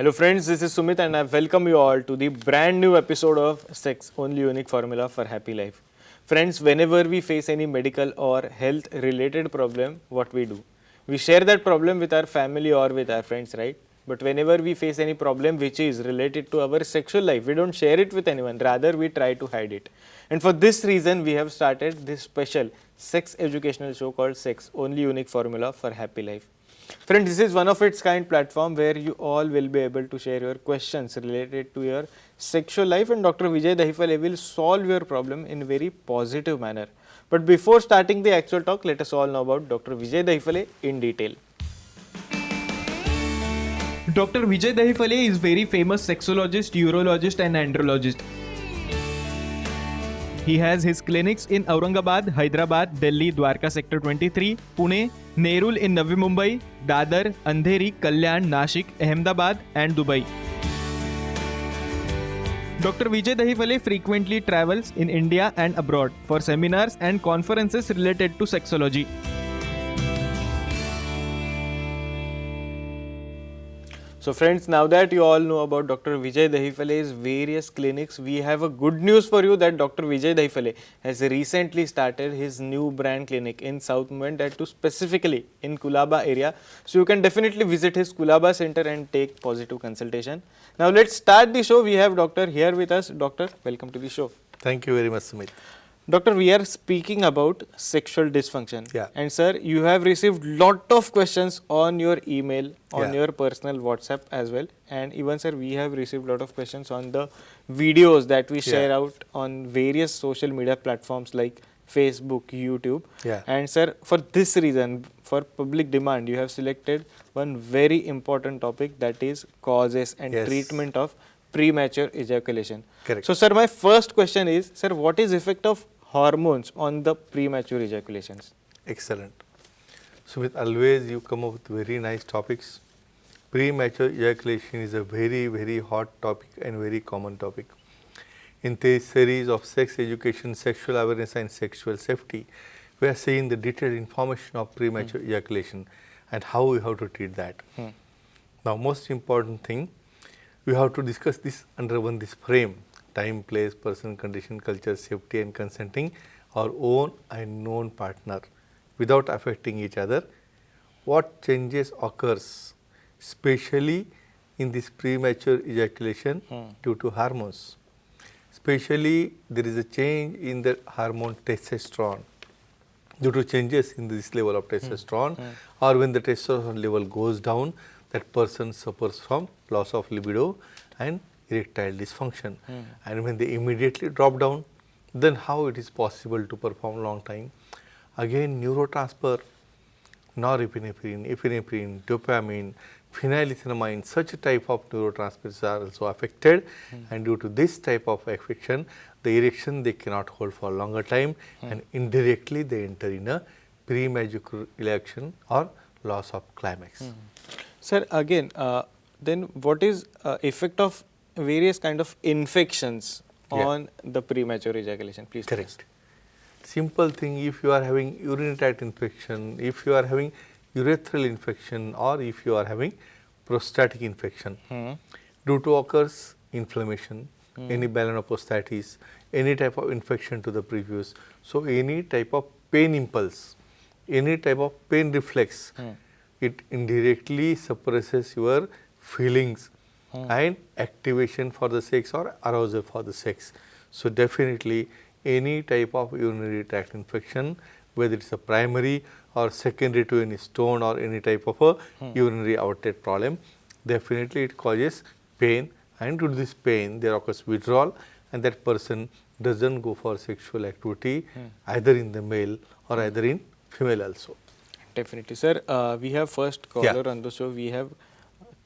Hello friends, this is Sumit and I welcome you all to the brand new episode of Sex, Only Unique Formula for Happy Life. Friends, whenever we face any medical or health related problem, what we do? We share that problem with our family or with our friends, right? But whenever we face any problem which is related to our sexual life, we don't share it with anyone, rather we try to hide it. And for this reason, we have started this special sex educational show called Sex, Only Unique Formula for Happy Life. Friends, this is one of its kind platform where you all will be able to share your questions related to your sexual life and Dr. Vijay Dahifale will solve your problem in very positive manner. But before starting the actual talk, let us all know about Dr. Vijay Dahifale in detail. Dr. Vijay Dahifale is very famous sexologist, urologist and andrologist. He has his clinics in Aurangabad, Hyderabad, Delhi, Dwarka Sector 23, Pune, Nerul in Navi Mumbai, Dadar, Andheri, Kalyan, Nashik, Ahmedabad and Dubai. Dr. Vijay Dahifale frequently travels in India and abroad for seminars and conferences related to sexology. So friends, now that you all know about Dr. Vijay Dahifale's various clinics, we have a good news for you that Dr. Vijay Dahifale has recently started his new brand clinic in South Mumbai, that too specifically in Kulaba area. So you can definitely visit his Kulaba center and take positive consultation. Now let's start the show. We have doctor here with us. Doctor, welcome to the show. Thank you very much, Sumit. Doctor, we are speaking about sexual dysfunction. Yeah. And sir, you have received lot of questions on your email, on Yeah. your personal WhatsApp as well. And even sir, we have received lot of questions on the videos that we share out on various social media platforms like Facebook, YouTube. Yeah. And sir, for this reason, for public demand, you have selected one very important topic, that is causes and Yes. treatment of premature ejaculation. Correct. So sir, my first question is, sir, what is effect of hormones on the premature ejaculations? Excellent. Sumit, always you come up with very nice topics. Premature ejaculation is a very, very hot topic and very common topic. In this series of sex education, sexual awareness and sexual safety, we are seeing the detailed information of premature ejaculation and how we have to treat that. Now, most important thing, we have to discuss this under this frame: time, place, person, condition, culture, safety and consenting our own and known partner without affecting each other. What changes occurs, especially in this premature ejaculation due to hormones. Especially there is a change in the hormone testosterone. Due to changes in this level of testosterone or when the testosterone level goes down, that person suffers from loss of libido and erectile dysfunction. And when they immediately drop down, then how it is possible to perform long time? Again, neurotransfer, norepinephrine, epinephrine, dopamine, phenylethylamine, such a type of neurotransmitters are also affected. And due to this type of affection, the erection they cannot hold for a longer time and indirectly they enter in a premature ejaculation or loss of climax. Sir, again, then what is effect of various kind of infections on the premature ejaculation? Please tell us. Correct. Simple thing, if you are having urinary tract infection, if you are having urethral infection or if you are having prostatic infection, due to occurs inflammation, any balanoposthitis, any type of infection to the previous, so any type of pain impulse, any type of pain reflex, it indirectly suppresses your feelings and activation for the sex or arousal for the sex. So definitely any type of urinary tract infection, whether it is a primary or secondary to any stone or any type of a urinary outlet problem, definitely it causes pain, and due to this pain there occurs withdrawal and that person doesn't go for sexual activity either in the male or either in female also. Definitely. Sir, we have first caller on the show. We have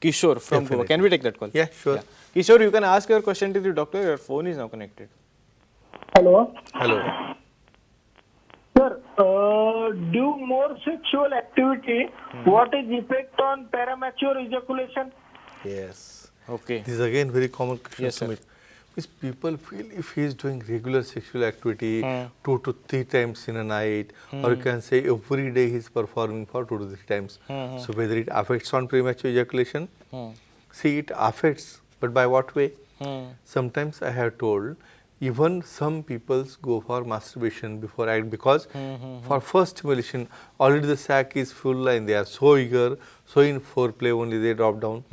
Kishore from Goa. Definitely. Can we take that call? Yeah, sure. Kishore, you can ask your question to the doctor. Your phone is now connected. Hello. Hello. Sir, do more sexual activity, what is effect on premature ejaculation? Yes. Okay. This is again very common question. Yes, sir. Sumit. Is people feel if he is doing regular sexual activity 2 to 3 times in a night, or you can say every day he is performing for 2 to 3 times. So whether it affects on premature ejaculation, See, it affects, but by what way? Sometimes I have told, even some people go for masturbation before act because for first stimulation, already the sac is full and they are so eager, so in foreplay only they drop down.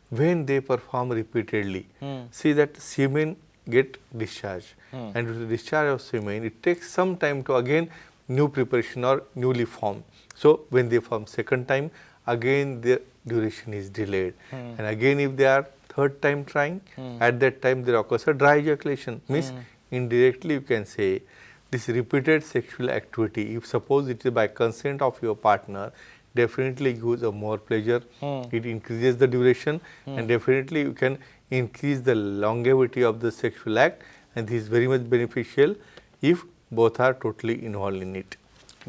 When they perform repeatedly, see that semen get discharged, and with the discharge of semen, it takes some time to again new preparation or newly form. So when they form second time, again their duration is delayed, and again if they are third time trying, at that time there occurs a dry ejaculation. Means indirectly you can say this repeated sexual activity, if suppose it is by consent of your partner, definitely gives a more pleasure, it increases the duration, and definitely you can increase the longevity of the sexual act, and this is very much beneficial if both are totally involved in it.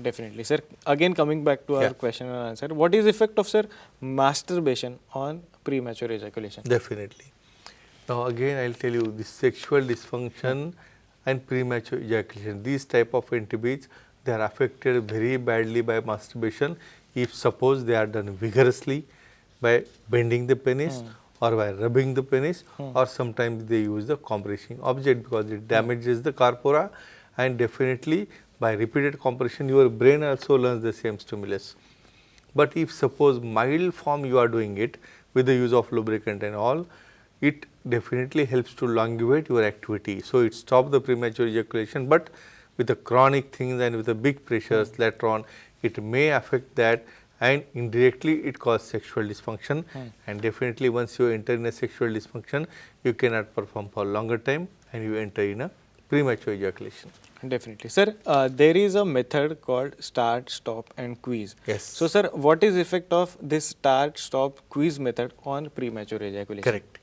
Definitely, sir. Again, coming back to our question and answer, what is the effect of, sir, masturbation on premature ejaculation? Definitely. Now again I will tell you, this sexual dysfunction and premature ejaculation, these type of NTBs, they are affected very badly by masturbation if suppose they are done vigorously by bending the penis or by rubbing the penis, or sometimes they use the compressing object because it damages the corpora, and definitely by repeated compression your brain also learns the same stimulus. But if suppose mild form you are doing it with the use of lubricant and all, it definitely helps to elongate your activity. So it stops the premature ejaculation, but with the chronic things and with the big pressures later on, it may affect that, and indirectly it causes sexual dysfunction, and definitely once you enter in a sexual dysfunction, you cannot perform for longer time and you enter in a premature ejaculation. Definitely. Sir, there is a method called start, stop and quiz. Yes. So, sir, what is effect of this start, stop, quiz method on premature ejaculation? Correct.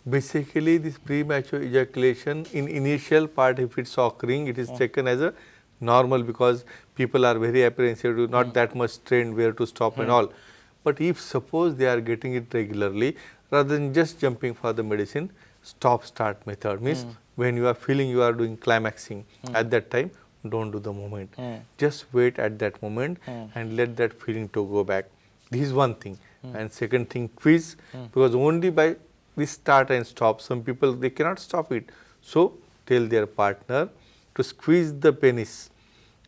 Basically, this premature ejaculation in initial part, if it's occurring, it is taken as a normal because people are very apprehensive, not that much trained where to stop and all. But if suppose they are getting it regularly, rather than just jumping for the medicine, stop start method means when you are feeling you are doing climaxing, at that time don't do the movement. Just wait at that moment and let that feeling to go back. This is one thing. And second thing, quiz, because only by this start and stop, some people they cannot stop it. So tell their partner to squeeze the penis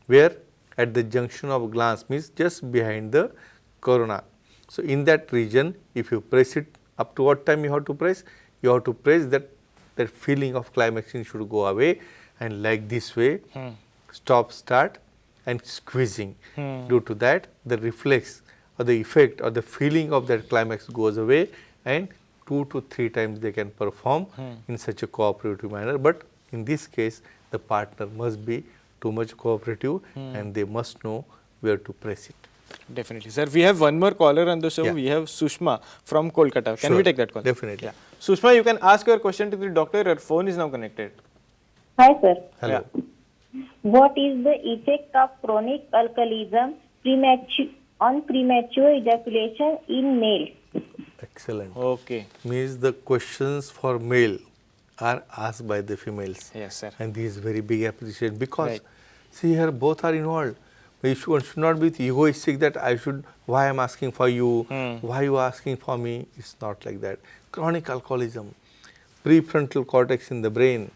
where at the junction of glands, means just behind the corona. So in that region, if you press it, up to what time you have to press? You have to press that feeling of climaxing should go away, and like this way, stop, start and squeezing. Due to that, the reflex or the effect or the feeling of that climax goes away, and 2 to 3 times they can perform in such a cooperative manner. But in this case, the partner must be too much cooperative and they must know where to press it. Definitely. Sir, we have one more caller on the show. Yeah. We have Sushma from Kolkata. Can we Sure. take that call? Definitely. Yeah. Sushma, you can ask your question to the doctor. Your phone is now connected. Hi, sir. Hello. What is the effect of chronic alcoholism on premature ejaculation in males? Excellent. Okay. Means the questions for male are asked by the females. Yes, sir. And this is very big appreciation because Right. see here both are involved. One should not be egoistic that I should, why I am asking for you, why you are asking for me. It's not like that. Chronic alcoholism, prefrontal cortex in the brain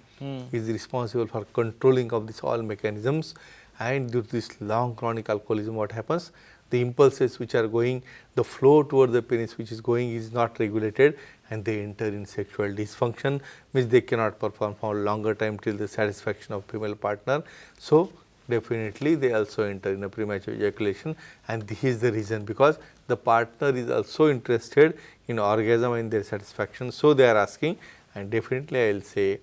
is responsible for controlling of these all mechanisms, and due to this long chronic alcoholism, what happens? The impulses which are going, the flow toward the penis which is going is not regulated, and they enter in sexual dysfunction, means they cannot perform for a longer time till the satisfaction of female partner. So definitely they also enter in a premature ejaculation, and this is the reason because the partner is also interested in orgasm and their satisfaction. So they are asking, and definitely I will say,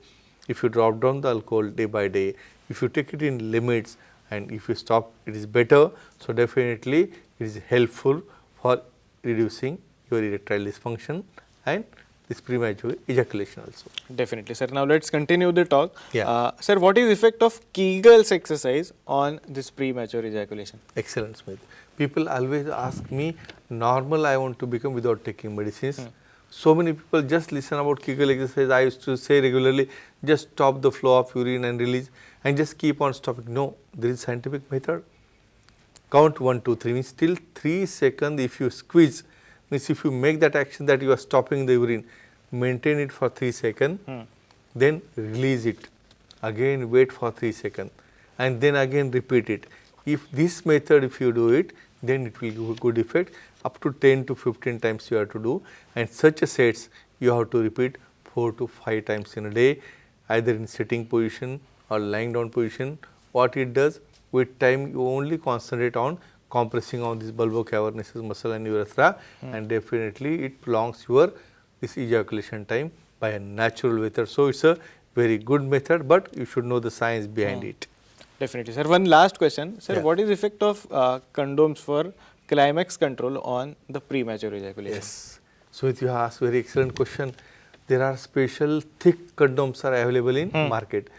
if you drop down the alcohol day by day, if you take it in limits, and if you stop, it is better. So definitely it is helpful for reducing your erectile dysfunction and this premature ejaculation also. Definitely, sir. Now let's continue the talk. Yeah. Sir, what is the effect of Kegels exercise on this premature ejaculation? Excellent, Smith. People always ask me, normal I want to become without taking medicines. So many people just listen about Kegel exercise. I used to say regularly, just stop the flow of urine and release and just keep on stopping. No, there is scientific method. Count 1, 2, 3 means till 3 seconds if you squeeze, Means if you make that action that you are stopping the urine, maintain it for 3 seconds, then release it. Again wait for 3 seconds and then again repeat it. If this method, if you do it, then it will give a good effect. Up to 10 to 15 times you have to do, and such a sets you have to repeat 4 to 5 times in a day, either in sitting position or lying down position. What it does, with time you only concentrate on compressing on this bulbocavernosus muscle and urethra, and definitely it prolongs your this ejaculation time by a natural method. So, it is a very good method, but you should know the science behind it. Definitely, sir. One last question, sir. Yeah. What is effect of condoms for climax control on the premature ejaculation? Yes. So, if you ask very excellent question, there are special thick condoms are available in market.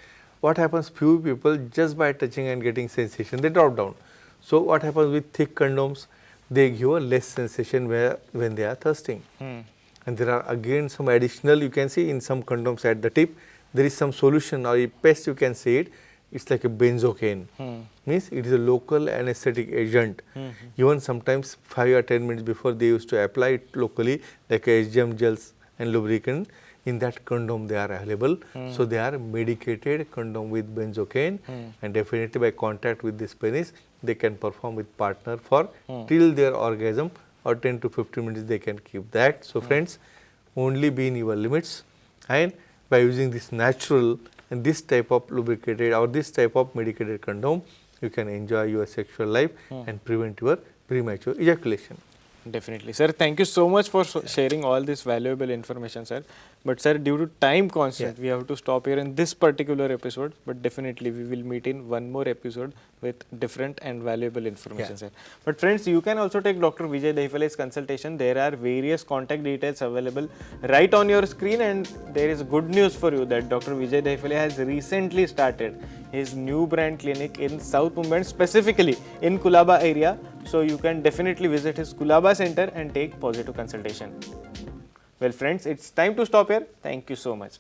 What happens, few people just by touching and getting sensation, they drop down. So, what happens with thick condoms, they give a less sensation when they are thirsting. And there are again some additional, you can see in some condoms at the tip, there is some solution or a paste, you can say it, it's like a benzocaine. Means it is a local anesthetic agent. Even sometimes 5 or 10 minutes before they used to apply it locally, like HGM gels and lubricant, in that condom they are available. So, they are medicated condom with benzocaine, and definitely by contact with this penis, they can perform with partner for till their orgasm, or 10 to 15 minutes they can keep that. So, friends, only be in your limits, and by using this natural and this type of lubricated or this type of medicated condom, you can enjoy your sexual life and prevent your premature ejaculation. Definitely, sir. Thank you so much for sharing all this valuable information, sir. But sir, due to time constraint, we have to stop here in this particular episode. But definitely, we will meet in one more episode with different and valuable information, sir. But friends, you can also take Dr. Vijay Dahipale's consultation. There are various contact details available right on your screen, and there is good news for you that Dr. Vijay Dahipale has recently started his new brand clinic in South Mumbai, and specifically in Kulaba area. So you can definitely visit his Kulaba center and take positive consultation. Well friends, it's time to stop here. Thank you so much.